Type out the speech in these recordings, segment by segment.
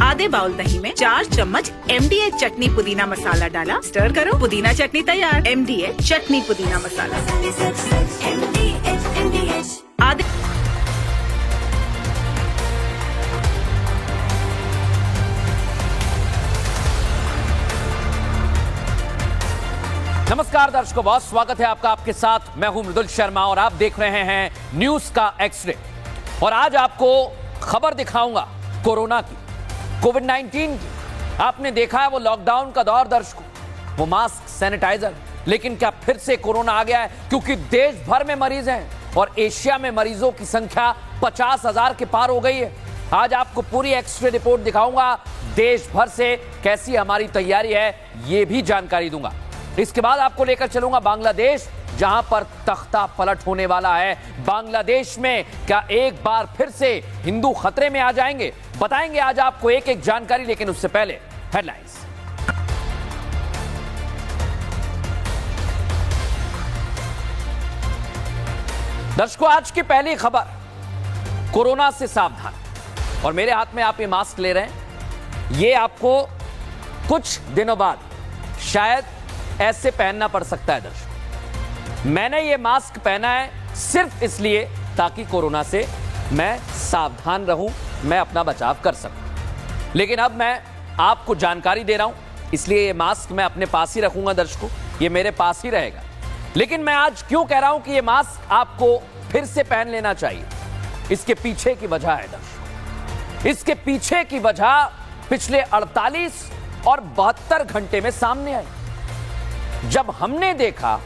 आधे बाउल दही में 4 चम्मच MDH चटनी पुदीना मसाला डाला, स्टर करो, पुदीना चटनी तैयार। MDH चटनी पुदीना मसाला। आधे नमस्कार दर्शकों, बहुत स्वागत है आपका। आपके साथ मैं हूं मृदुल शर्मा और आप देख रहे हैं न्यूज का एक्सरे। और आज आपको खबर दिखाऊंगा कोरोना की, कोविड-19 की। आपने देखा है वो लॉकडाउन का दौर दर्शकों, वो मास्क, सैनिटाइजर, लेकिन क्या फिर से कोरोना आ गया है? क्योंकि देश भर में मरीज हैं और एशिया में मरीजों की संख्या 50,000 के पार हो गई है। आज आपको पूरी एक्सरे रिपोर्ट दिखाऊंगा, देश भर से कैसी हमारी तैयारी है ये भी जानकारी दूंगा। इसके बाद आपको लेकर चलूंगा बांग्लादेश, जहां पर तख्ता पलट होने वाला है। बांग्लादेश में क्या एक बार फिर से हिंदू खतरे में आ जाएंगे? बताएंगे आज आपको एक एक जानकारी, लेकिन उससे पहले हेडलाइंस। दर्शकों, आज की पहली खबर, कोरोना से सावधान। और मेरे हाथ में आप ये मास्क ले रहे हैं, ये आपको कुछ दिनों बाद शायद ऐसे पहनना पड़ सकता है दर्शकों। मैंने ये मास्क पहना है सिर्फ इसलिए ताकि कोरोना से मैं सावधान रहूं, मैं अपना बचाव कर सकूं। लेकिन अब मैं आपको जानकारी दे रहा हूं, इसलिए ये मास्क मैं अपने पास ही रखूंगा दर्शकों, ये मेरे पास ही रहेगा। लेकिन मैं आज क्यों कह रहा हूं कि ये मास्क आपको फिर से पहन लेना चाहिए, इसके पीछे की वजह है दर्शकों। इसके पीछे की वजह पिछले 48 और 72 घंटे में सामने आई, जब हमने देखा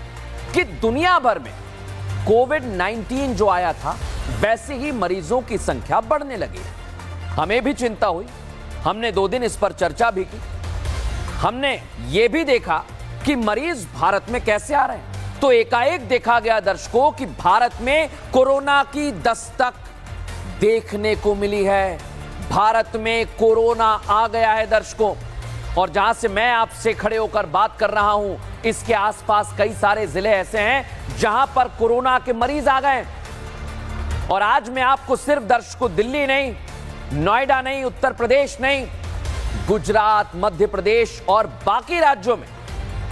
कि दुनिया भर में कोविड-19 जो आया था वैसे ही मरीजों की संख्या बढ़ने लगी। हमें भी चिंता हुई, हमने 2 दिन इस पर चर्चा भी की। हमने ये भी देखा कि मरीज भारत में कैसे आ रहे हैं। तो एकाएक देखा गया दर्शकों कि भारत में कोरोना की दस्तक देखने को मिली है। भारत में कोरोना आ गया है दर्शकों। और जहां से मैं आपसे खड़े होकर बात कर रहा हूं, इसके आसपास कई सारे जिले ऐसे हैं जहां पर कोरोना के मरीज आ गए। और आज मैं आपको सिर्फ दर्शकों दिल्ली नहीं, नोएडा नहीं, उत्तर प्रदेश नहीं, गुजरात, मध्य प्रदेश और बाकी राज्यों में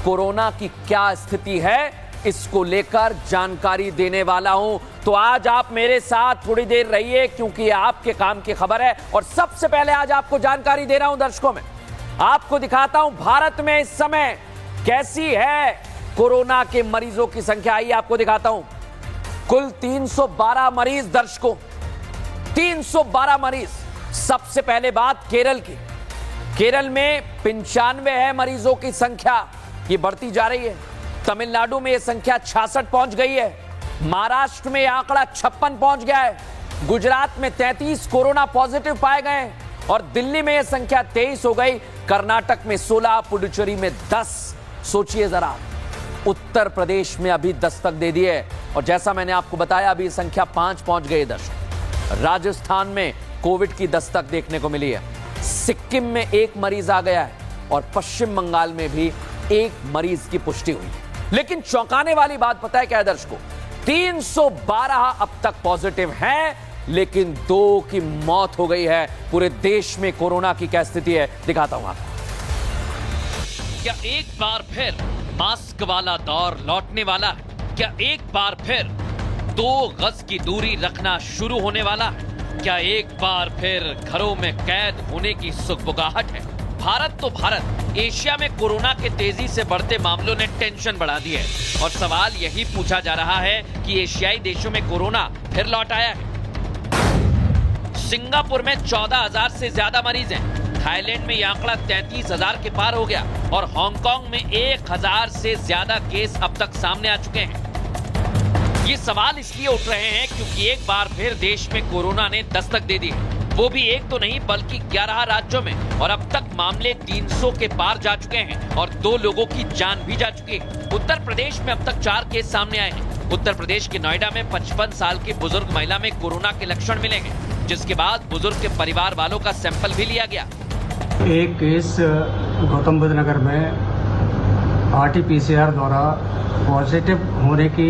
कोरोना की क्या स्थिति है इसको लेकर जानकारी देने वाला हूं। तो आज आप मेरे साथ थोड़ी देर रहिए, क्योंकि ये आपके काम की खबर है। और सबसे पहले आज आपको जानकारी दे रहा हूं दर्शकों, में आपको दिखाता हूं भारत में इस समय कैसी है कोरोना के मरीजों की संख्या। आइए आपको दिखाता हूं। कुल 312 मरीज दर्शकों, 312 मरीज। सबसे पहले बात केरल की। केरल में 95 है मरीजों की संख्या, ये बढ़ती जा रही है। तमिलनाडु में यह संख्या 66 पहुंच गई है। महाराष्ट्र में यह आंकड़ा 56 पहुंच गया है। गुजरात में 33 कोरोना पॉजिटिव पाए गए और दिल्ली में यह संख्या 23 हो गई। कर्नाटक में 16, पुडुचेरी में 10। सोचिए जरा, उत्तर प्रदेश में अभी दस्तक दे दी है और जैसा मैंने आपको बताया अभी संख्या 5 पहुंच गई है दर्शकों। राजस्थान में कोविड की दस्तक देखने को मिली है। सिक्किम में 1 मरीज आ गया है और पश्चिम बंगाल में भी 1 मरीज की पुष्टि हुई है। लेकिन चौंकाने वाली बात पता है क्या है दर्शकों? 312 अब तक पॉजिटिव हैं, लेकिन 2 की मौत हो गई है। पूरे देश में कोरोना की क्या स्थिति है दिखाता हूं आपको। क्या एक बार फिर मास्क वाला दौर लौटने वाला है? क्या एक बार फिर 2 गज की दूरी रखना शुरू होने वाला है? क्या एक बार फिर घरों में कैद होने की सुगबुगाहट है? भारत तो भारत, एशिया में कोरोना के तेजी से बढ़ते मामलों ने टेंशन बढ़ा दी है और सवाल यही पूछा जा रहा है कि एशियाई देशों में कोरोना फिर लौट आया है। सिंगापुर में 14,000 से ज्यादा मरीज हैं। थाईलैंड में यह आंकड़ा 33,000 के पार हो गया और हांगकांग में 1,000 से ज्यादा केस अब तक सामने आ चुके हैं। ये सवाल इसलिए उठ रहे हैं क्योंकि एक बार फिर देश में कोरोना ने दस्तक दे दी है, वो भी एक तो नहीं बल्कि 11 राज्यों में। और अब तक मामले 300 के पार जा चुके हैं और 2 लोगों की जान भी जा चुकी है। उत्तर प्रदेश में अब तक 4 केस सामने आए हैं। उत्तर प्रदेश के नोएडा में 55 साल की बुजुर्ग महिला में कोरोना के लक्षण मिले हैं, जिसके बाद बुजुर्ग के परिवार वालों का सैंपल भी लिया गया। एक केस गौतम बुद्ध नगर में RT-PCR द्वारा पॉजिटिव होने की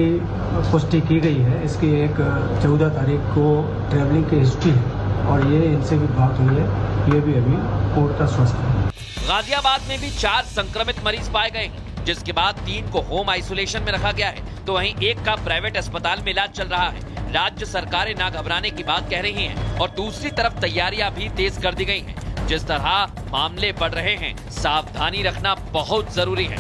पुष्टि की गई है। इसकी एक 14 तारीख को ट्रैवलिंग की हिस्ट्री है और ये इनसे भी बात हुई है। ये भी अभी पूर्णतः स्वस्थ है। गाजियाबाद में भी 4 संक्रमित मरीज पाए गए हैं, जिसके बाद 3 को होम आइसोलेशन में रखा गया है, तो वहीं 1 का प्राइवेट अस्पताल में इलाज चल रहा है। राज्य सरकारें ना घबराने की बात कह रही हैं और दूसरी तरफ तैयारियां भी तेज कर दी गई हैं। जिस तरह मामले बढ़ रहे हैं, सावधानी रखना बहुत जरूरी है।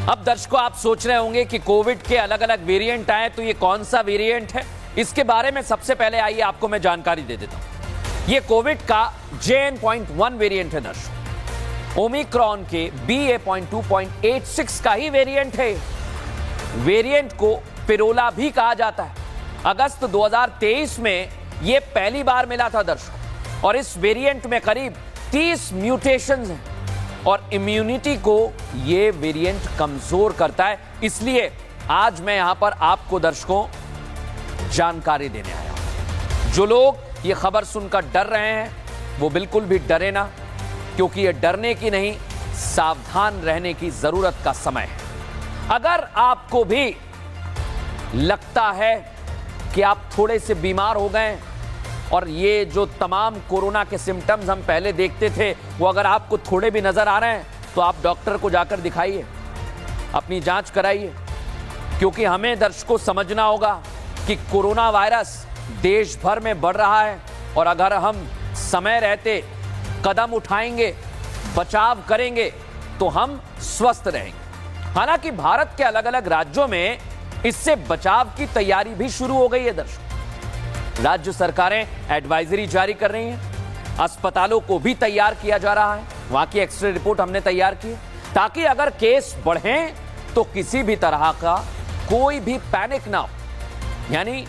अब दर्शकों, आप सोच रहे होंगे कि कोविड के अलग अलग वेरिएंट आए, तो ये कौन सा वेरिएंट है? इसके बारे में सबसे पहले आइए आपको मैं जानकारी दे देता हूं। ये कोविड का JN.1 वेरिएंट है दर्शकों। ओमिक्रॉन के BA.2.86 का ही वेरिएंट है। वेरिएंट को पिरोला भी कहा जाता है। अगस्त 2023 में यह पहली बार मिला था दर्शकों, और इस वेरिएंट में करीब 30 म्यूटेशंस हैं और इम्यूनिटी को यह वेरिएंट कमजोर करता है। इसलिए आज मैं यहां पर आपको दर्शकों जानकारी देने आया हूं। जो लोग ये खबर सुनकर डर रहे हैं, वो बिल्कुल भी डरे ना, क्योंकि ये डरने की नहीं, सावधान रहने की जरूरत का समय है। अगर आपको भी लगता है कि आप थोड़े से बीमार हो गए और ये जो तमाम कोरोना के सिम्टम्स हम पहले देखते थे, वो अगर आपको थोड़े भी नजर आ रहे हैं, तो आप डॉक्टर को जाकर दिखाइए, अपनी जांच कराइए, क्योंकि हमें दर्शकों समझना होगा कि कोरोना वायरस देश भर में बढ़ रहा है, और अगर हम समय रहते कदम उठाएंगे, बचाव करेंगे, तो हम स्वस्थ रहेंगे। हालांकि भारत के अलग अलग राज्यों में इससे बचाव की तैयारी भी शुरू हो गई है दर्शकों। राज्य सरकारें एडवाइजरी जारी कर रही हैं, अस्पतालों को भी तैयार किया जा रहा है। वहां की एक्सरे रिपोर्ट हमने तैयार की है, ताकि अगर केस बढ़े तो किसी भी तरह का कोई भी पैनिक ना हो, यानी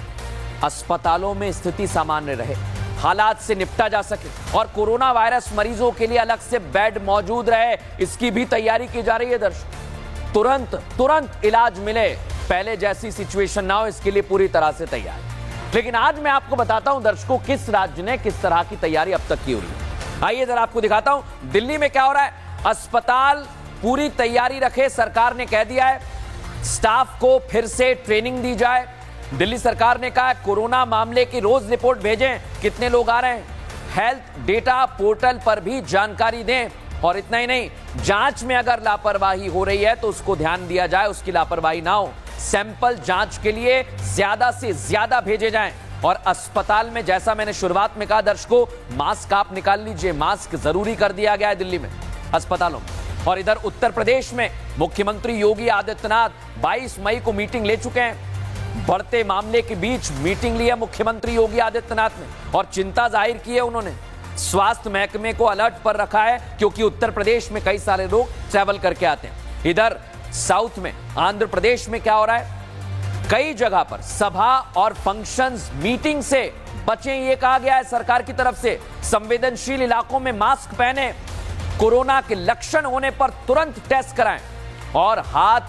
अस्पतालों में स्थिति सामान्य रहे, हालात से निपटा जा सके, और कोरोना वायरस मरीजों के लिए अलग से बेड मौजूद रहे, इसकी भी तैयारी की जा रही है दर्शकों। तुरंत इलाज मिले, पहले जैसी सिचुएशन ना हो, इसके लिए पूरी तरह से तैयार। लेकिन आज मैं आपको बताता हूं दर्शकों, किस राज्य ने किस तरह की तैयारी अब तक की हुई है। आइए जरा आपको दिखाता हूं दिल्ली में क्या हो रहा है। अस्पताल पूरी तैयारी रखे, सरकार ने कह दिया है स्टाफ को फिर से ट्रेनिंग दी जाए। दिल्ली सरकार ने कहा है कोरोना मामले की रोज रिपोर्ट भेजें, कितने लोग आ रहे हैं, हेल्थ डेटा पोर्टल पर भी जानकारी दें, और इतना ही नहीं, जांच में अगर लापरवाही हो रही है तो उसको ध्यान दिया जाए, उसकी लापरवाही ना हो। सैंपल जांच के लिए ज्यादा से ज्यादा भेजे जाएं, और अस्पताल में जैसा मैंने शुरुआत में कहा दर्शकों, मास्क आप निकाल लीजिए, मास्क जरूरी कर दिया गया है दिल्ली में अस्पतालों में। और इधर उत्तर प्रदेश में मुख्यमंत्री योगी आदित्यनाथ 22 मई को मीटिंग ले चुके हैं। बढ़ते मामले के बीच मीटिंग ली है मुख्यमंत्री योगी आदित्यनाथ ने, और चिंता जाहिर की है उन्होंने। स्वास्थ्य महकमे को अलर्ट पर रखा है, क्योंकि उत्तर प्रदेश में कई सारे लोग ट्रैवल करके आते हैं। इधर साउथ में, आंध्र प्रदेश में क्या हो रहा है, कई जगह पर सभा और फंक्शंस, मीटिंग से बचें, ये कहा गया है सरकार की तरफ से। संवेदनशील इलाकों में मास्क पहने, कोरोना के लक्षण होने पर तुरंत टेस्ट कराएं, और हाथ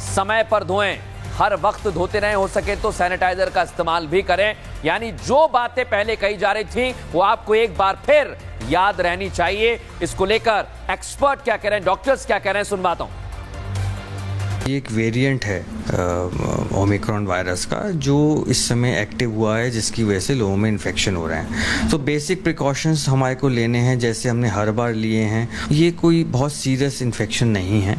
समय पर धोएं, हर वक्त धोते रहें, हो सके तो सैनिटाइजर का इस्तेमाल भी करें। यानी जो बातें पहले कही जा रही थी, वो आपको एक बार फिर याद रहनी चाहिए। इसको लेकर एक्सपर्ट क्या कह रहे हैं, डॉक्टर्स क्या कह रहे हैं, सुनवाता हूं। ये एक वेरिएंट है ओमिक्रॉन वायरस का, जो इस समय एक्टिव हुआ है, जिसकी वजह से लोगों में इन्फेक्शन हो रहे हैं। तो बेसिक प्रिकॉशंस हमारे को लेने हैं, जैसे हमने हर बार लिए हैं। ये कोई बहुत सीरियस इन्फेक्शन नहीं है,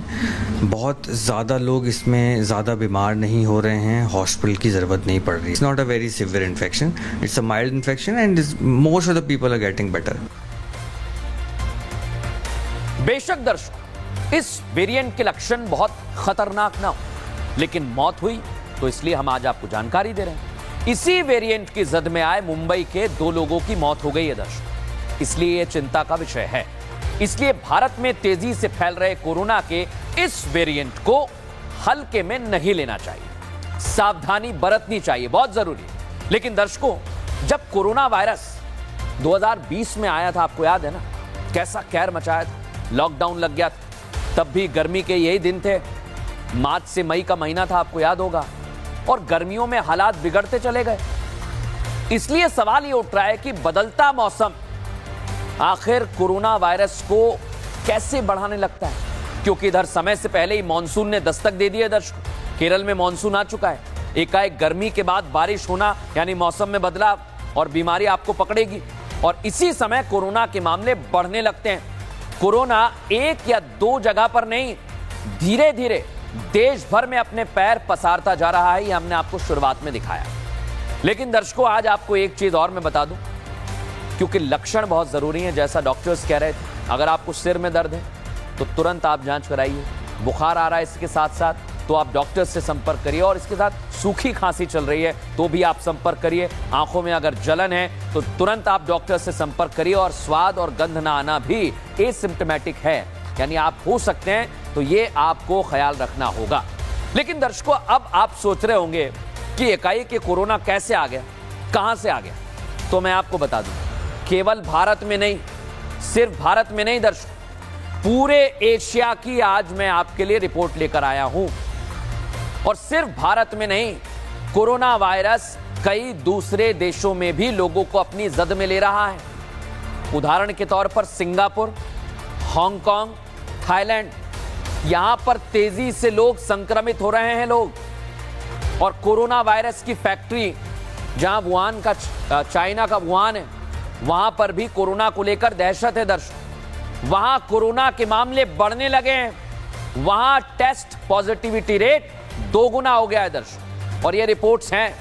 बहुत ज़्यादा लोग इसमें ज़्यादा बीमार नहीं हो रहे हैं, हॉस्पिटल की ज़रूरत नहीं पड़ रही। It's not a very severe infection, it's a mild infection, and most of the people are getting better. बेशक दर्शक, इस वेरिएंट के लक्षण बहुत खतरनाक ना हो, लेकिन मौत हुई तो इसलिए हम आज आपको जानकारी दे रहे हैं। इसी वेरिएंट की जद में आए मुंबई के 2 लोगों की मौत हो गई है दर्शक, इसलिए यह चिंता का विषय है। इसलिए भारत में तेजी से फैल रहे कोरोना के इस वेरिएंट को हल्के में नहीं लेना चाहिए, सावधानी बरतनी चाहिए, बहुत जरूरी है। लेकिन दर्शकों, जब कोरोना वायरस 2020 में आया था, आपको याद है ना, कैसा कहर मचाया था, लॉकडाउन लग गया था, तब भी गर्मी के यही दिन थे, मार्च से मई का महीना था, आपको याद होगा, और गर्मियों में हालात बिगड़ते चले गए। इसलिए सवाल ये उठ रहा है कि बदलता मौसम आखिर कोरोना वायरस को कैसे बढ़ाने लगता है, क्योंकि इधर समय से पहले ही मॉनसून ने दस्तक दे दी है दर्शकों। केरल में मॉनसून आ चुका है, एकाएक गर्मी के बाद बारिश होना, यानी मौसम में बदलाव, और बीमारी आपको पकड़ेगी और इसी समय कोरोना के मामले बढ़ने लगते हैं। कोरोना एक या दो जगह पर नहीं, धीरे धीरे देश भर में अपने पैर पसारता जा रहा है। ये हमने आपको शुरुआत में दिखाया। लेकिन दर्शकों, आज आपको एक चीज और मैं बता दूं, क्योंकि लक्षण बहुत जरूरी हैं। जैसा डॉक्टर्स कह रहे थे, अगर आपको सिर में दर्द है तो तुरंत आप जांच कराइए। बुखार आ रहा है इसके साथ साथ तो आप डॉक्टर से संपर्क करिए, और इसके साथ सूखी खांसी चल रही है तो भी आप संपर्क करिए। आंखों में अगर जलन है तो तुरंत आप डॉक्टर से संपर्क करिए। और स्वाद और गंध ना आना भी एसिम्प्टोमेटिक है, यानी आप हो सकते हैं, तो ये आपको ख्याल रखना होगा। लेकिन दर्शकों, अब आप सोच रहे होंगे कि एकाएक ये कोरोना कैसे आ गया, कहां से आ गया। तो मैं आपको बता दूं, केवल भारत में नहीं, सिर्फ भारत में नहीं दर्शकों, पूरे एशिया की आज मैं आपके लिए रिपोर्ट लेकर आया हूं। और सिर्फ भारत में नहीं, कोरोना वायरस कई दूसरे देशों में भी लोगों को अपनी जद में ले रहा है। उदाहरण के तौर पर सिंगापुर, हांगकांग, थाईलैंड, यहां पर तेजी से लोग संक्रमित हो रहे हैं लोग। और कोरोना वायरस की फैक्ट्री जहां वुहान का, चाइना का वुहान है, वहां पर भी कोरोना को लेकर दहशत है दर्शकों। वहां कोरोना के मामले बढ़ने लगे हैं। वहां टेस्ट पॉजिटिविटी रेट 2 गुना हो गया है दर्शकों। और ये रिपोर्ट्स हैं,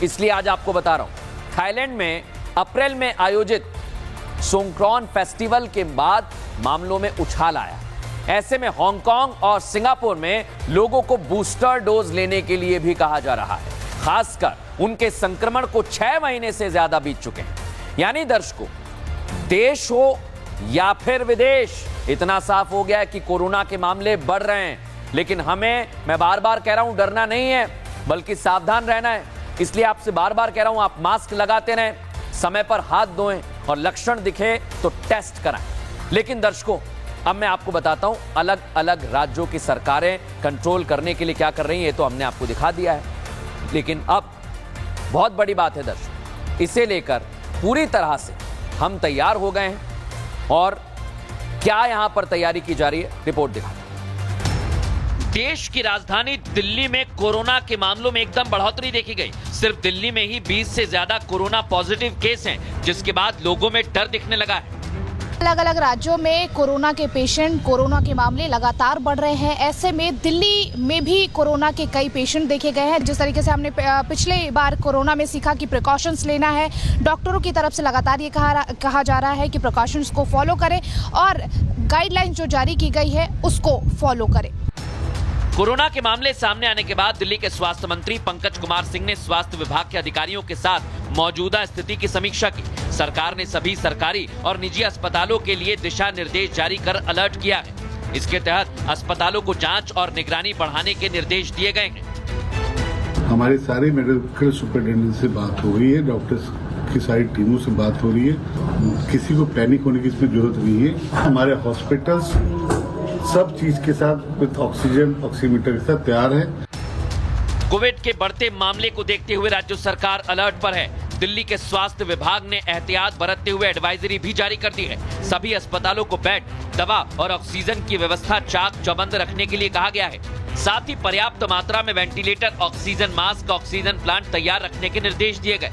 इसलिए आज आपको बता रहा हूं। थाईलैंड में अप्रैल में आयोजित सोंक्रान फेस्टिवल के बाद मामलों में उछाल आया। ऐसे में हांगकांग और सिंगापुर में लोगों को बूस्टर डोज लेने के लिए भी कहा जा रहा है। खासकर उनके संक्रमण को 6 महीने से ज्यादा बीत चुके हैं। यानी दर्शकों, देश हो या फिर विदेश, इतना साफ हो गया है कि कोरोना के मामले बढ़ रहे हैं। लेकिन मैं बार बार कह रहा हूं, डरना नहीं है, बल्कि सावधान रहना है। इसलिए आपसे बार बार कह रहा हूं, आप मास्क लगाते रहें, समय पर हाथ धोएं और लक्षण दिखे तो टेस्ट कराएं। लेकिन दर्शकों, अब मैं आपको बताता हूं अलग अलग राज्यों की सरकारें कंट्रोल करने के लिए क्या कर रही हैं। ये तो हमने आपको दिखा दिया है, लेकिन अब बहुत बड़ी बात है दर्शकों, इसे लेकर पूरी तरह से हम तैयार हो गए हैं। और क्या यहां पर तैयारी की जा रही है, रिपोर्ट दिखाते हैं। देश की राजधानी दिल्ली में कोरोना के मामलों में एकदम बढ़ोतरी देखी गई। सिर्फ दिल्ली में ही 20 से ज्यादा कोरोना पॉजिटिव केस हैं, जिसके बाद लोगों में डर दिखने लगा है। अलग अलग राज्यों में कोरोना के पेशेंट, कोरोना के मामले लगातार बढ़ रहे हैं। ऐसे में दिल्ली में भी कोरोना के कई पेशेंट देखे गए हैं। जिस तरीके से हमने पिछले बार कोरोना में सीखा कि प्रिकॉशंस लेना है, डॉक्टरों की तरफ से लगातार ये कहा जा रहा है कि प्रिकॉशंस को फॉलो करें और गाइडलाइंस जो जारी की गई है उसको फॉलो करें। कोरोना के मामले सामने आने के बाद दिल्ली के स्वास्थ्य मंत्री पंकज कुमार सिंह ने स्वास्थ्य विभाग के अधिकारियों के साथ मौजूदा स्थिति की समीक्षा की। सरकार ने सभी सरकारी और निजी अस्पतालों के लिए दिशा निर्देश जारी कर अलर्ट किया है। इसके तहत अस्पतालों को जांच और निगरानी बढ़ाने के निर्देश दिए गए हैं। हमारे सारे मेडिकल सुपरिटेंडेंट से बात हो रही है, डॉक्टर्स की सारी टीमों से बात हो रही है। किसी को पैनिक होने की इसमें जरूरत नहीं है। हमारे हॉस्पिटल्स सब चीज के साथ विद ऑक्सीजन, ऑक्सीमीटर के साथ तैयार है। कोविड के बढ़ते मामले को देखते हुए राज्य सरकार अलर्ट पर है। दिल्ली के स्वास्थ्य विभाग ने एहतियात बरतते हुए एडवाइजरी भी जारी कर दी है। सभी अस्पतालों को बेड, दवा और ऑक्सीजन की व्यवस्था चाक चौबंद रखने के लिए कहा गया है। साथ ही पर्याप्त मात्रा में ventilator, oxygen mask, oxygen plant तैयार रखने के निर्देश दिए गए।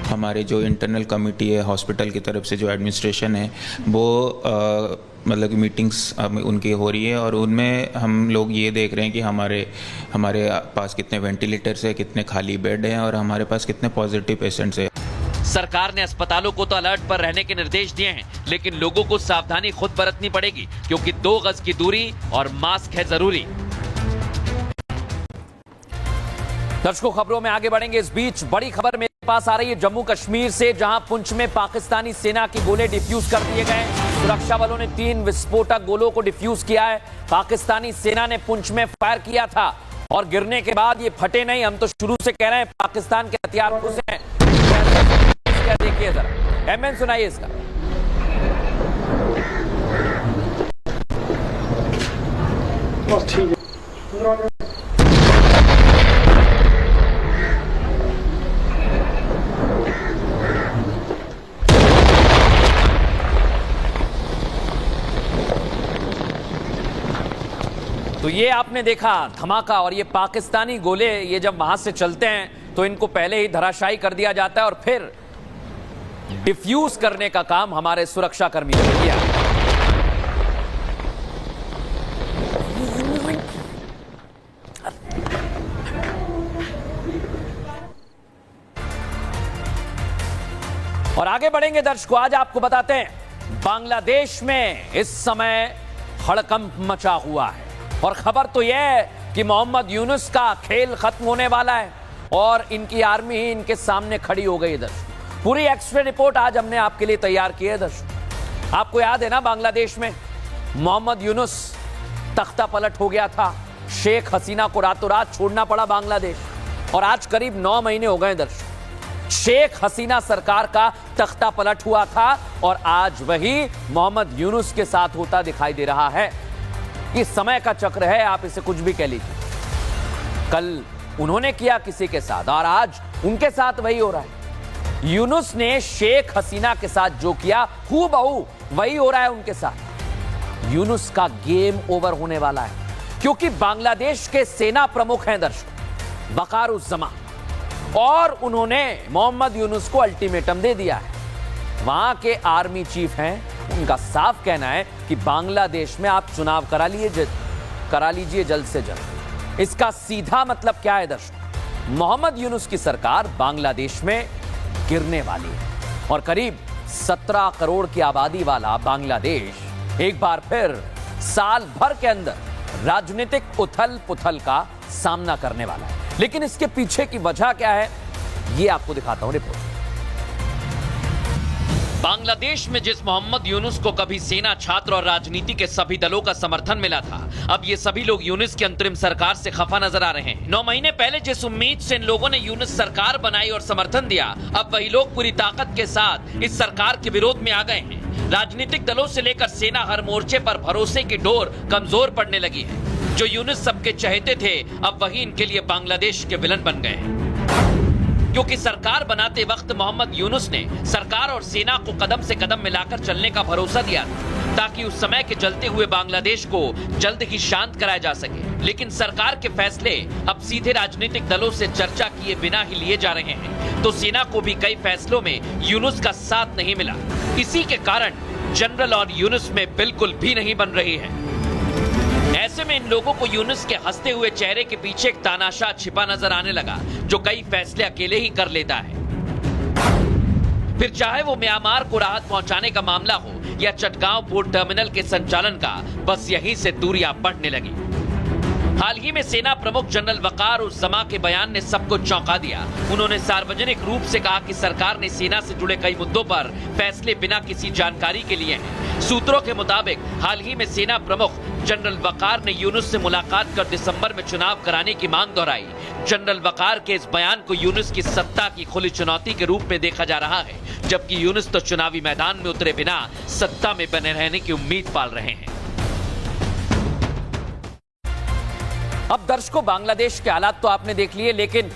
हमारे जो इंटरनल कमेटी है हॉस्पिटल की तरफ से, जो एडमिनिस्ट्रेशन है, वो मतलब कि मीटिंग्स उनकी हो रही है और उनमें हम लोग ये देख रहे हैं कि हमारे पास कितने वेंटिलेटर्स है, कितने खाली बेड हैं और हमारे पास कितने पॉजिटिव पेशेंट्स हैं। सरकार ने अस्पतालों को तो अलर्ट पर रहने के निर्देश दिए हैं, लेकिन लोगों को सावधानी खुद बरतनी पड़ेगी, क्योंकि 2 गज की दूरी और मास्क है जरूरी। दर्शकों, खबरों में आगे बढ़ेंगे। इस बीच बड़ी खबर मेरे पास आ रही है जम्मू कश्मीर से, जहां पुंछ में पाकिस्तानी सेना के गोले डिफ्यूज कर दिए गए। सुरक्षा बलों ने 3 विस्फोटक गोलों को डिफ्यूज किया है। पाकिस्तानी सेना ने पुंछ में फायर किया था और गिरने के बाद ये फटे नहीं। हम तो शुरू से कह रहे हैं पाकिस्तान के हथियार घुसे हैं। देखिए जरा, एमएन सुनाइए इसका। तो ये आपने देखा धमाका, और ये पाकिस्तानी गोले ये जब वहां से चलते हैं तो इनको पहले ही धराशायी कर दिया जाता है और फिर डिफ्यूज करने का काम हमारे सुरक्षा कर्मियों ने किया। और आगे बढ़ेंगे दर्शकों, आज आपको बताते हैं बांग्लादेश में इस समय हड़कंप मचा हुआ है और खबर तो यह है कि मोहम्मद यूनुस का खेल खत्म होने वाला है और इनकी आर्मी ही इनके सामने खड़ी हो गई है। दर्शकों, पूरी एक्सप्रे रिपोर्ट आज हमने आपके लिए तैयार की है। दर्शकों, आपको याद है ना, बांग्लादेश में मोहम्मद यूनुस तख्ता पलट हो गया था, शेख हसीना को रातों रात छोड़ना पड़ा बांग्लादेश और आज करीब 9 महीने हो गए। दर्शकों, शेख हसीना सरकार का तख्ता पलट हुआ था और आज वही मोहम्मद यूनुस के साथ होता दिखाई दे रहा है। ये समय का चक्र है, आप इसे कुछ भी कह लीजिए। कल उन्होंने किया किसी के साथ और आज उनके साथ वही हो रहा है। यूनुस ने शेख हसीना के साथ जो किया हूबहू वही हो रहा है उनके साथ। यूनुस का गेम ओवर होने वाला है क्योंकि बांग्लादेश के सेना प्रमुख हैं दर्शकों, वकारुज्जमा, और उन्होंने मोहम्मद यूनुस को अल्टीमेटम दे दिया है। वहां के आर्मी चीफ हैं, उनका साफ कहना है कि बांग्लादेश में आप चुनाव करा लीजिए जल्द से जल्द। इसका सीधा मतलब क्या है दर्शकों, मोहम्मद यूनुस की सरकार बांग्लादेश में गिरने वाली है और करीब 17 करोड़ की आबादी वाला बांग्लादेश एक बार फिर साल भर के अंदर राजनीतिक उथल पुथल का सामना करने वाला है। लेकिन इसके पीछे की वजह क्या है, ये आपको दिखाता हूं रिपोर्ट। बांग्लादेश में जिस मोहम्मद यूनुस को कभी सेना, छात्र और राजनीति के सभी दलों का समर्थन मिला था, अब ये सभी लोग यूनुस की अंतरिम सरकार से खफा नजर आ रहे हैं। 9 महीने पहले जिस उम्मीद से इन लोगों ने यूनुस सरकार बनाई और समर्थन दिया, अब वही लोग पूरी ताकत के साथ इस सरकार के विरोध में आ गए हैं। राजनीतिक दलों से लेकर सेना हर मोर्चे पर भरोसे की डोर कमजोर पड़ने लगी है। जो यूनुस सबके चहेते थे, अब वही इनके लिए बांग्लादेश के विलन बन गए हैं। क्योंकि सरकार बनाते वक्त मोहम्मद यूनुस ने सरकार और सेना को कदम से कदम मिलाकर चलने का भरोसा दिया था ताकि उस समय के जलते हुए बांग्लादेश को जल्द ही शांत कराया जा सके। लेकिन सरकार के फैसले अब सीधे राजनीतिक दलों से चर्चा किए बिना ही लिए जा रहे हैं, तो सेना को भी कई फैसलों में यूनुस का साथ नहीं मिला। इसी के कारण जनरल और यूनुस में बिल्कुल भी नहीं बन रही है। ऐसे में इन लोगों को यूनुस के हंसते हुए चेहरे के पीछे एक तानाशाह छिपा नजर आने लगा, जो कई फैसले अकेले ही कर लेता है। फिर चाहे वो म्यांमार को राहत पहुंचाने का मामला हो या चटगांव पोर्ट टर्मिनल के संचालन का, बस यहीं से दूरियां बढ़ने लगी। हाल ही में सेना प्रमुख जनरल वकारुज्जमा के बयान ने सबको चौंका दिया। उन्होंने सार्वजनिक रूप से कहा कि सरकार ने सेना से जुड़े कई मुद्दों पर फैसले बिना किसी जानकारी के लिए हैं। सूत्रों के मुताबिक हाल ही में सेना प्रमुख जनरल वकार ने यूनुस से मुलाकात कर दिसंबर में चुनाव कराने की मांग दोहराई। जनरल वकार के इस बयान को यूनुस की सत्ता की खुली चुनौती के रूप में देखा जा रहा है, जबकि यूनुस तो चुनावी मैदान में उतरे बिना सत्ता में बने रहने की उम्मीद पाल रहे हैं। अब दर्शकों, बांग्लादेश के हालात तो आपने देख लिए, लेकिन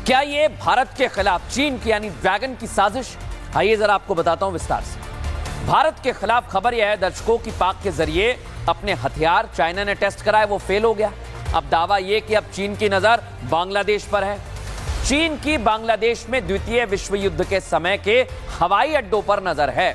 क्या ये भारत के खिलाफ चीन की यानी ड्रैगन की साजिश? आइए जरा आपको बताता हूं विस्तार से। भारत के खिलाफ खबर यह है दर्शकों कि पाक के जरिए अपने हथियार चाइना ने टेस्ट कराए, वो फेल हो गया। अब दावा यह कि अब चीन की नजर बांग्लादेश पर है। चीन की बांग्लादेश में द्वितीय विश्व युद्ध के समय के हवाई अड्डों पर नजर है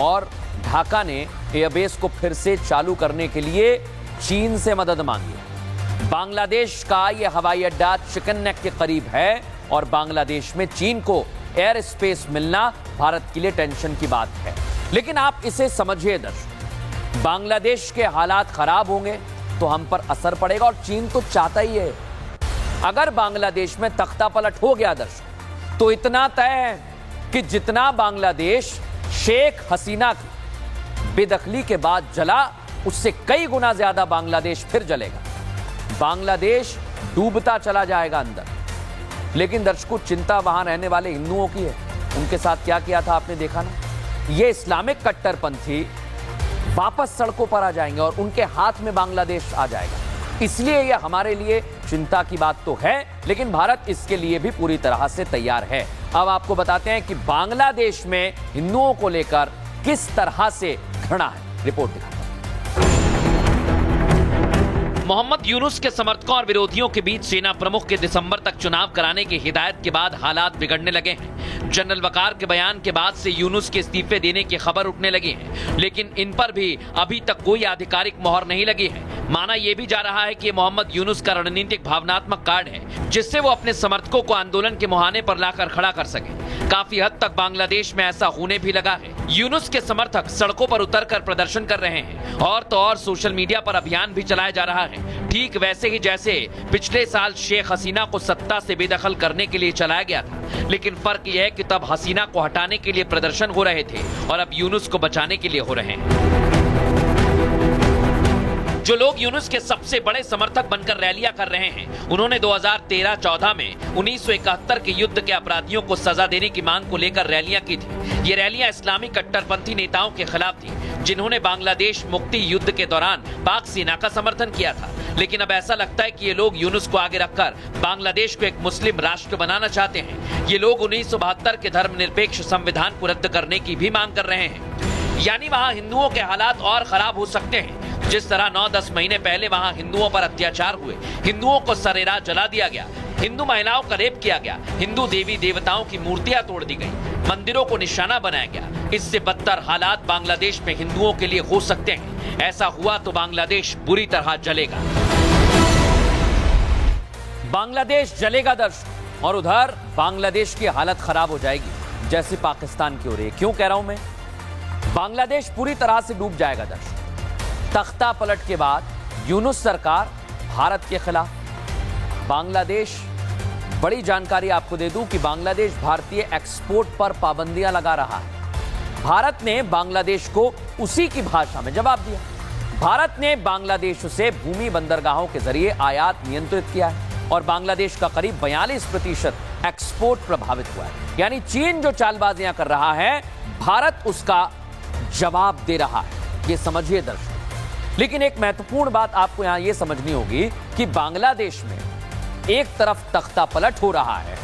और ढाका ने एयरबेस को फिर से चालू करने के लिए चीन से मदद मांगी। बांग्लादेश का यह हवाई अड्डा चिकन नेक के करीब है और बांग्लादेश में चीन को एयर स्पेस मिलना भारत के लिए टेंशन की बात है। लेकिन आप इसे समझिए दर्शक, बांग्लादेश के हालात खराब होंगे तो हम पर असर पड़ेगा और चीन तो चाहता ही है। अगर बांग्लादेश में तख्ता पलट हो गया दर्शक, तो इतना तय है कि जितना बांग्लादेश शेख हसीना की बेदखली के बाद जला, उससे कई गुना ज्यादा बांग्लादेश फिर जलेगा। बांग्लादेश डूबता चला जाएगा अंदर। लेकिन दर्शकों, चिंता वहां रहने वाले हिंदुओं की है। उनके साथ क्या किया था आपने देखा ना। ये इस्लामिक कट्टरपंथी वापस सड़कों पर आ जाएंगे और उनके हाथ में बांग्लादेश आ जाएगा। इसलिए यह हमारे लिए चिंता की बात तो है, लेकिन भारत इसके लिए भी पूरी तरह से तैयार है। अब आपको बताते हैं कि बांग्लादेश में हिंदुओं को लेकर किस तरह से घृणा है। रिपोर्ट दिखाता हूं। मोहम्मद यूनुस के समर्थकों और विरोधियों के बीच सेना प्रमुख के दिसंबर तक चुनाव कराने की हिदायत के बाद हालात बिगड़ने लगे हैं। जनरल वकार के बयान के बाद से यूनुस के इस्तीफे देने की खबर उठने लगी है, लेकिन इन पर भी अभी तक कोई आधिकारिक मोहर नहीं लगी है। माना यह भी जा रहा है कि ये मोहम्मद यूनुस का रणनीतिक भावनात्मक कार्ड है, जिससे वो अपने समर्थकों को आंदोलन के मुहाने पर लाकर खड़ा कर सके। काफी हद तक बांग्लादेश में ऐसा होने भी लगा है। यूनुस के समर्थक सड़कों पर उतरकर प्रदर्शन कर रहे हैं और तो और सोशल मीडिया पर अभियान भी चलाया जा रहा है, ठीक वैसे ही जैसे पिछले साल शेख हसीना को सत्ता से बेदखल करने के लिए चलाया गया था। लेकिन फर्क यह है कि तब हसीना को हटाने के लिए प्रदर्शन हो रहे थे और अब यूनुस को बचाने के लिए हो रहे हैं। जो लोग यूनुस के सबसे बड़े समर्थक बनकर रैलियां कर रहे हैं, उन्होंने 2013-14 में 1971 के युद्ध के अपराधियों को सजा देने की मांग को लेकर रैलियां की थी। ये रैलियां इस्लामी कट्टरपंथी नेताओं के खिलाफ थी, जिन्होंने बांग्लादेश मुक्ति युद्ध के दौरान पाक सेना का समर्थन किया था। लेकिन अब ऐसा लगता है कि ये लोग यूनुस को आगे रखकर बांग्लादेश को एक मुस्लिम राष्ट्र बनाना चाहते हैं। ये लोग 1972 के धर्मनिरपेक्ष संविधान को रद्द करने की भी मांग कर रहे हैं। यानी वहां हिंदुओं के हालात और खराब हो सकते हैं। जिस तरह 9-10 महीने पहले वहां हिंदुओं पर अत्याचार हुए, हिंदुओं को सरेराह जला दिया गया, हिंदू महिलाओं का रेप किया गया, हिंदू देवी देवताओं की मूर्तियां तोड़ दी गई, मंदिरों को निशाना बनाया गया, इससे बदतर हालात बांग्लादेश में हिंदुओं के लिए हो सकते हैं। ऐसा हुआ तो बांग्लादेश बुरी तरह जलेगा। बांग्लादेश जलेगा दर्शक, और उधर बांग्लादेश की हालत खराब हो जाएगी जैसे पाकिस्तान की हो रही है। क्यों कह रहा हूं मैं? बांग्लादेश पूरी तरह से डूब जाएगा दर्शक। तख्ता पलट के बाद यूनुस सरकार भारत के खिलाफ। बांग्लादेश, बड़ी जानकारी आपको दे दूं कि बांग्लादेश भारतीय एक्सपोर्ट पर पाबंदियां लगा रहा है। भारत ने बांग्लादेश को उसी की भाषा में जवाब दिया। भारत ने बांग्लादेश से भूमि बंदरगाहों के जरिए आयात नियंत्रित किया है और बांग्लादेश का करीब 42% एक्सपोर्ट प्रभावित हुआ है। यानी चीन जो चालबाजियां कर रहा है, भारत उसका जवाब दे रहा है। ये समझिए दर्शक। लेकिन एक महत्वपूर्ण बात आपको यहां यह समझनी होगी कि बांग्लादेश में एक तरफ तख्ता पलट हो रहा है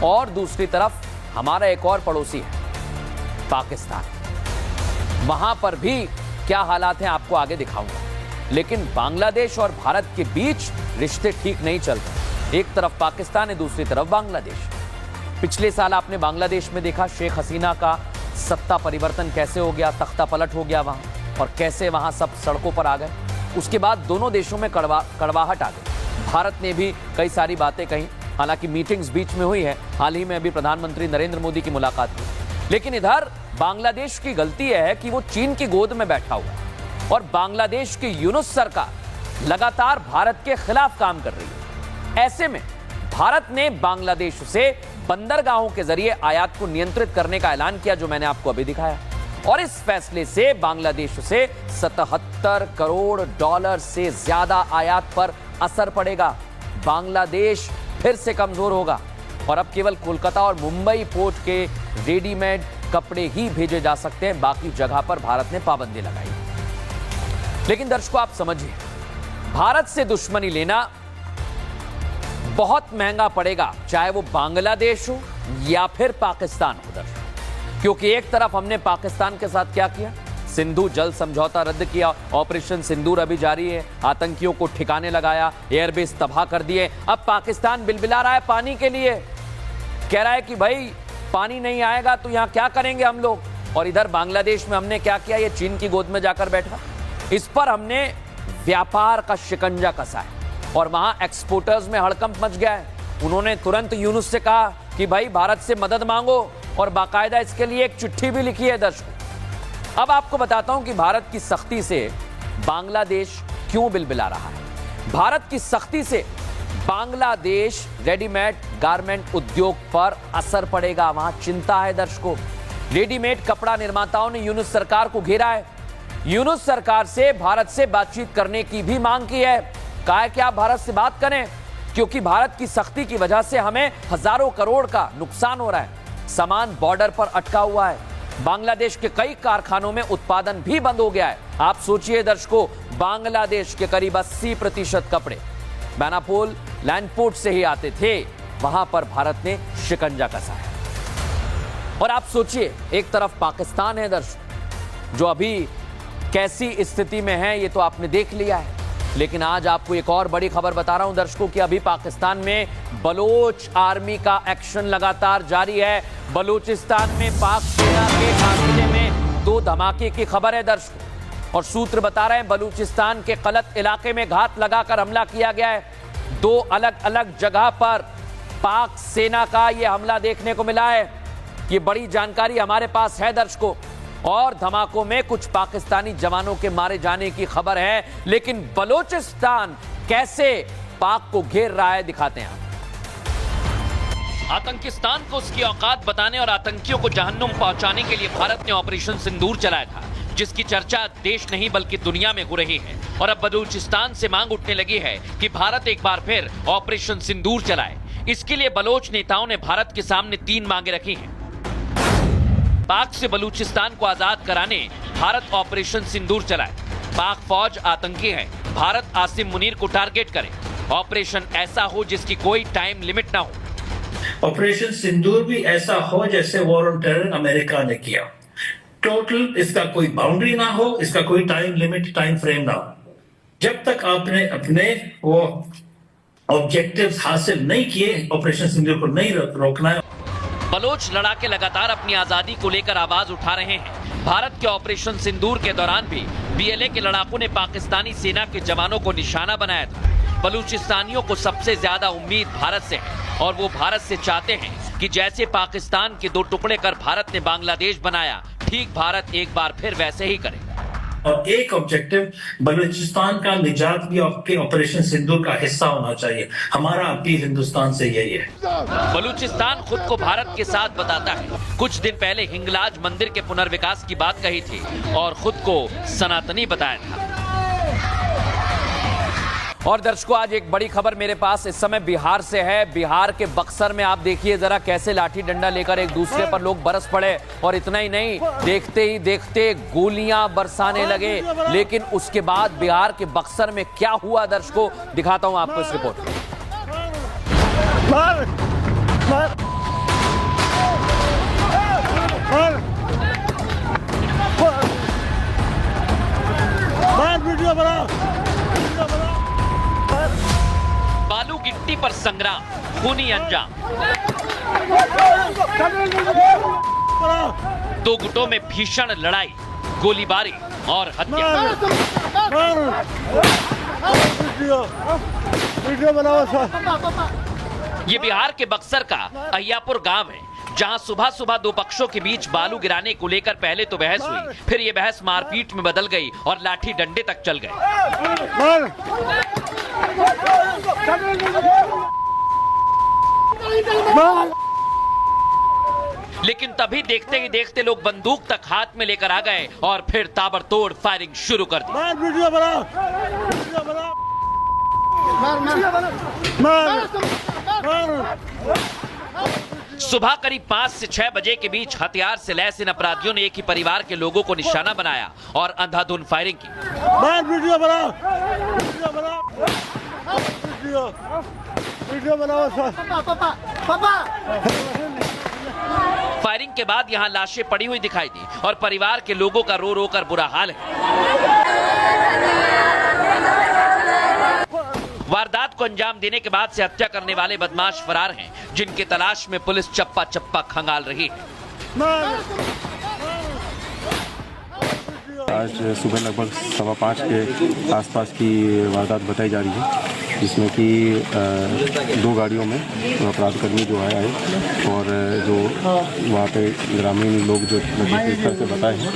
और दूसरी तरफ हमारा एक और पड़ोसी है, पाकिस्तान। वहां पर भी क्या हालात हैं आपको आगे दिखाऊंगा। लेकिन बांग्लादेश और भारत के बीच रिश्ते ठीक नहीं चल रहे। एक तरफ पाकिस्तान है, दूसरी तरफ बांग्लादेश। पिछले साल आपने बांग्लादेश में देखा शेख हसीना का सत्ता परिवर्तन कैसे हो गया, तख्ता पलट हो गया वहां, और कैसे वहां सब सड़कों पर आ गए। उसके बाद दोनों देशों में कड़वाहट आ गई। भारत ने भी कई सारी बातें कही, हालांकि मीटिंग्स बीच में हुई है। हाल ही में अभी प्रधानमंत्री नरेंद्र मोदी की मुलाकात हुई। लेकिन इधर बांग्लादेश की गलती है कि वो चीन की गोद में बैठा हुआ है और बांग्लादेश की यूनुस सरकार लगातार भारत के खिलाफ काम कर रही है। ऐसे में भारत ने बांग्लादेश से बंदरगाहों के जरिए आयात को नियंत्रित करने का ऐलान किया, जो मैंने आपको अभी दिखाया। और इस फैसले से बांग्लादेश से $77 करोड़ से ज्यादा आयात पर असर पड़ेगा। बांग्लादेश फिर से कमजोर होगा और अब केवल कोलकाता और मुंबई पोर्ट के रेडीमेड कपड़े ही भेजे जा सकते हैं। बाकी जगह पर भारत ने पाबंदी लगाई। लेकिन दर्शकों, आप समझिए, भारत से दुश्मनी लेना बहुत महंगा पड़ेगा, चाहे वो बांग्लादेश हो या फिर पाकिस्तान हो दर्शकों। क्योंकि एक तरफ हमने पाकिस्तान के साथ क्या किया, सिंधु जल समझौता रद्द किया, ऑपरेशन सिंदूर अभी जारी है, आतंकियों को ठिकाने लगाया, एयरबेस तबाह कर दिए। अब पाकिस्तान बिलबिला रहा है पानी के लिए, कह रहा है कि भाई पानी नहीं आएगा तो यहां क्या करेंगे हम लोग। और इधर बांग्लादेश में हमने क्या किया, ये चीन की गोद में जाकर बैठा। इस पर हमने व्यापार का शिकंजा कसा है और वहां एक्सपोर्टर्स में हड़कंप मच गया है। उन्होंने तुरंत यूनुस से कहा कि भाई भारत से मदद मांगो और बाकायदा इसके लिए एक चिट्ठी भी लिखी है दर्शकों। अब आपको बताता हूं कि भारत की सख्ती से बांग्लादेश क्यों बिलबिला रहा है। भारत की सख्ती से बांग्लादेश रेडीमेड गारमेंट उद्योग पर असर पड़ेगा, वहां चिंता है दर्शकों। रेडीमेड कपड़ा निर्माताओं ने यूनुस सरकार को घेरा है। यूनुस सरकार से भारत से बातचीत करने की भी मांग की है। कहा है कि आप भारत से बात करें, क्योंकि भारत की सख्ती की वजह से हमें हजारों करोड़ का नुकसान हो रहा है। सामान बॉर्डर पर अटका हुआ है। बांग्लादेश के कई कारखानों में उत्पादन भी बंद हो गया है। आप सोचिए दर्शकों, बांग्लादेश के करीब 80% कपड़े बेनापोल लैंडपोर्ट से ही आते थे, वहां पर भारत ने शिकंजा कसा है। और आप सोचिए, एक तरफ पाकिस्तान है दर्शकों, जो अभी कैसी स्थिति में है ये तो आपने देख लिया है। लेकिन आज आपको एक और बड़ी खबर बता रहा हूं दर्शकों कि अभी पाकिस्तान में बलोच आर्मी का एक्शन लगातार जारी है। बलूचिस्तान में पाक सेना के काफिले में 2 धमाके की खबर है दर्शकों, और सूत्र बता रहे हैं बलूचिस्तान के कलत इलाके में घात लगाकर हमला किया गया है। 2 अलग अलग जगह पर पाक सेना का यह हमला देखने को मिला है। ये बड़ी जानकारी हमारे पास है दर्शकों, और धमाकों में कुछ पाकिस्तानी जवानों के मारे जाने की खबर है। लेकिन बलूचिस्तान कैसे पाक को घेर रहा है दिखाते हैं। आतंकिस्तान को उसकी औकात बताने और आतंकियों को जहन्नुम पहुंचाने के लिए भारत ने ऑपरेशन सिंदूर चलाया था, जिसकी चर्चा देश नहीं बल्कि दुनिया में हो रही है। और अब बलूचिस्तान से मांग उठने लगी है कि भारत एक बार फिर ऑपरेशन सिंदूर चलाए। इसके लिए बलोच नेताओं ने भारत के सामने 3 मांगे रखी हैं। पाक से बलूचिस्तान को आजाद कराने भारत ऑपरेशन सिंदूर चलाए। पाक फौज आतंकी है, भारत आसिम मुनीर को टारगेट करे। ऑपरेशन ऐसा हो जिसकी कोई टाइम लिमिट ना हो। ऑपरेशन सिंदूर भी ऐसा हो जैसे वॉर ऑन टेरर अमेरिका ने किया। टोटल इसका कोई बाउंड्री ना हो, इसका कोई टाइम लिमिट, टाइम फ्रेम ना हो। जब तक आपने अपने वो ऑब्जेक्टिव्स हासिल नहीं किए, ऑपरेशन सिंदूर को नहीं रोकना है। बलोच लड़ाके लगातार अपनी आजादी को लेकर आवाज उठा रहे हैं। भारत के ऑपरेशन सिंदूर के दौरान भी बीएलए के लड़ाकों ने पाकिस्तानी सेना के जवानों को निशाना बनाया था। बलूचिस्तानियों को सबसे ज्यादा उम्मीद भारत से है, और वो भारत से चाहते हैं कि जैसे पाकिस्तान के 2 टुकड़े कर भारत ने बांग्लादेश बनाया, ठीक भारत एक बार फिर वैसे ही करे। और एक ऑब्जेक्टिव बलूचिस्तान का निजात भी आपके ऑपरेशन सिंदूर का हिस्सा होना चाहिए। हमारा अपील हिंदुस्तान से यही है। बलूचिस्तान खुद को भारत के साथ बताता है। कुछ दिन पहले हिंगलाज मंदिर के पुनर्विकास की बात कही थी और खुद को सनातनी बताया था। और दर्शकों, आज एक बड़ी खबर मेरे पास इस समय बिहार से है। बिहार के बक्सर में आप देखिए जरा कैसे लाठी डंडा लेकर एक दूसरे पर लोग बरस पड़े, और इतना ही नहीं, देखते ही देखते गोलियां बरसाने लगे। लेकिन उसके बाद बिहार के बक्सर में क्या हुआ दर्शकों, दिखाता हूं आपको इस रिपोर्ट में। बालू गिट्टी पर संग्राम, खूनी अंजाम। 2 गुटों में भीषण लड़ाई, गोलीबारी और हत्या। ये बिहार के बक्सर का अहियापुर गांव है, जहां सुबह सुबह 2 पक्षों के बीच बालू गिराने को लेकर पहले तो बहस हुई, फिर ये बहस मारपीट में बदल गई और लाठी डंडे तक चल गए। लेकिन तभी देखते ही देखते लोग बंदूक तक हाथ में लेकर आ गए और फिर ताबड़तोड़ फायरिंग शुरू कर दी। सुबह करीब 5 से 6 बजे के बीच हथियार से लैस इन अपराधियों ने एक ही परिवार के लोगों को निशाना बनाया और अंधाधुंध फायरिंग की। फायरिंग के बाद यहां लाशें पड़ी हुई दिखाई दी और परिवार के लोगों का रो रो कर बुरा हाल है। वारदात को अंजाम देने के बाद से हत्या करने वाले बदमाश फरार हैं, जिनकी तलाश में पुलिस चप्पा चप्पा खंगाल रही है। आज सुबह लगभग 5:15 के आसपास की वारदात बताई जा रही है, जिसमें कि 2 गाड़ियों में अपराधकर्मी जो आए और जो वहाँ पे ग्रामीण लोग जो जिस तरह से बताए हैं,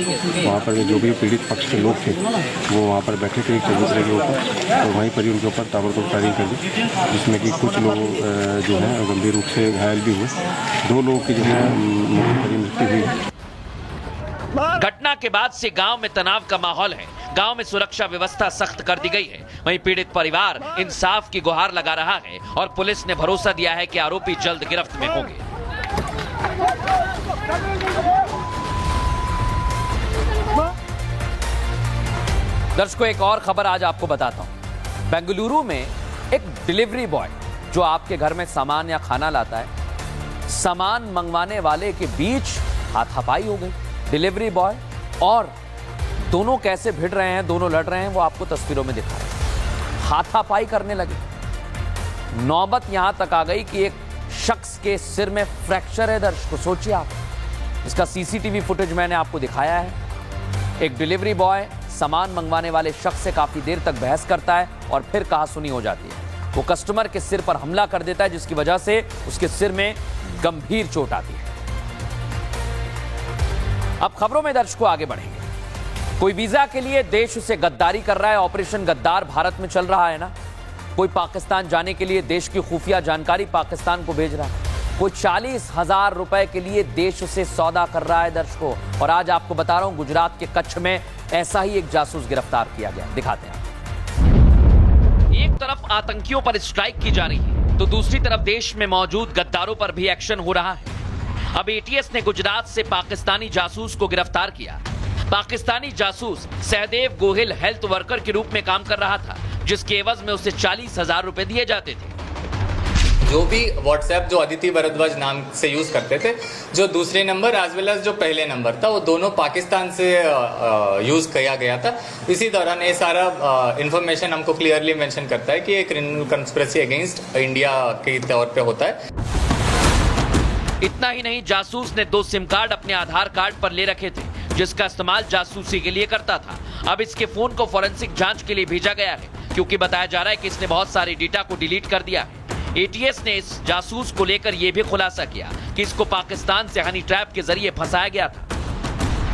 वहाँ पर जो भी पीड़ित पक्ष के लोग थे वो वहाँ पर बैठे थे एक चबूतरे के ऊपर, तो वहीं पर ही उनके ऊपर ताबड़तोड़ फायरिंग कर दी, जिसमें कि कुछ लोग जो हैं गंभीर रूप से घायल भी हुए। 2 लोगों की जो है मौके पर ही मृत्यु हुई। घटना के बाद से गांव में तनाव का माहौल है। गांव में सुरक्षा व्यवस्था सख्त कर दी गई है। वहीं पीड़ित परिवार इंसाफ की गुहार लगा रहा है और पुलिस ने भरोसा दिया है कि आरोपी जल्द गिरफ्त में होंगे। दर्शकों, एक और खबर आज आपको बताता हूं। बेंगलुरु में एक डिलीवरी बॉय जो आपके घर में सामान या खाना लाता है, सामान मंगवाने वाले के बीच हाथापाई हो गई। डिलीवरी बॉय और दोनों कैसे भिड़ रहे हैं, दोनों लड़ रहे हैं, वो आपको तस्वीरों में दिखा रहे हैं। हाथापाई करने लगे। नौबत यहां तक आ गई कि एक शख्स के सिर में फ्रैक्चर है। दर्शकों सोचिए आप, इसका सीसीटीवी फुटेज मैंने आपको दिखाया है। एक डिलीवरी बॉय सामान मंगवाने वाले शख्स से काफी देर तक बहस करता है और फिर कहासुनी हो जाती है। वो कस्टमर के सिर पर हमला कर देता है, जिसकी वजह से उसके सिर में गंभीर चोट आती है। अब खबरों में दर्शकों आगे बढ़ेंगे। कोई वीजा के लिए देश से गद्दारी कर रहा है। ऑपरेशन गद्दार भारत में चल रहा है ना। कोई पाकिस्तान जाने के लिए देश की खुफिया जानकारी पाकिस्तान को भेज रहा है। कोई 40,000 रुपए के लिए देश से सौदा कर रहा है दर्शकों। और आज आपको बता रहा हूं, गुजरात के कच्छ में ऐसा ही एक जासूस गिरफ्तार किया गया। दिखाते हैं। एक तरफ आतंकियों पर स्ट्राइक की जा रही है तो दूसरी तरफ देश में मौजूद गद्दारों पर भी एक्शन हो रहा है। अब एटीएस ने गुजरात से पाकिस्तानी जासूस को गिरफ्तार किया। पाकिस्तानी जासूस सहदेव गोहिल हेल्थ वर्कर के रूप में काम कर रहा था, जिसके एवज में उसे 40,000 रुपए दिए जाते थे। जो भी व्हाट्सएप जो अदिति भारद्वाज नाम से यूज करते थे, जो दूसरे नंबर एज वेल एज जो पहले नंबर था, वो दोनों पाकिस्तान से यूज किया गया था। इसी दौरान ये सारा इंफॉर्मेशन हमको क्लियरली मेंशन करता है कि एक क्रिमिनल कंस्पिरेसी अगेंस्ट इंडिया के तौर पे होता है। इतना ही नहीं, जासूस ने 2 सिम कार्ड अपने आधार कार्ड पर ले रखे थे, जिसका इस्तेमाल जासूसी के लिए करता था। अब इसके फोन को फॉरेंसिक जांच के लिए भेजा गया है, क्योंकि बताया जा रहा है कि इसने बहुत सारी डेटा को डिलीट कर दिया है। एटीएस ने इस जासूस को लेकर यह भी खुलासा किया कि इसको पाकिस्तान से हनी ट्रैप के जरिए फंसाया गया था।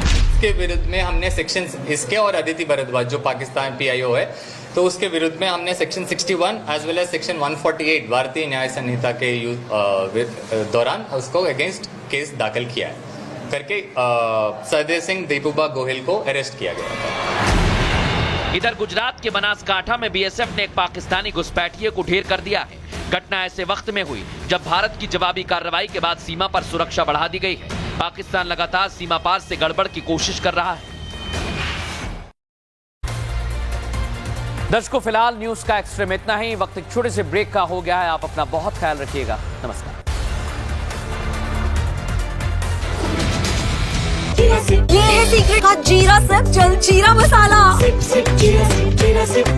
इसके विरुद्ध में हमने सेक्शन, इसके और अदिति भारद्वाज जो पाकिस्तान पीआईओ है, तो उसके विरुद्ध में हमने section 61 as well as section 148 Bharatiya न्याय संहिता के दौरान उसको अगेंस्ट केस दाखिल किया है करके सहदेव सिंह दीपूबा गोहिल को अरेस्ट किया गया था। इधर गुजरात के बनासकांठा में बीएसएफ ने एक पाकिस्तानी घुसपैठिए को ढेर कर दिया है। घटना ऐसे वक्त में हुई जब भारत की जवाबी कार्रवाई के बाद सीमा पर सुरक्षा बढ़ा दी गई है। पाकिस्तान लगातार सीमा पार से गड़बड़ की कोशिश कर रहा है। दर्शकों, फिलहाल न्यूज का एक्स्ट्रा में इतना ही। वक्त एक छोटे से ब्रेक का हो गया है। आप अपना बहुत ख्याल रखिएगा। नमस्कार। ये है सीक्रेट का जीरा सिर्फ जल जीरा मसाला। जीरा सिर्फ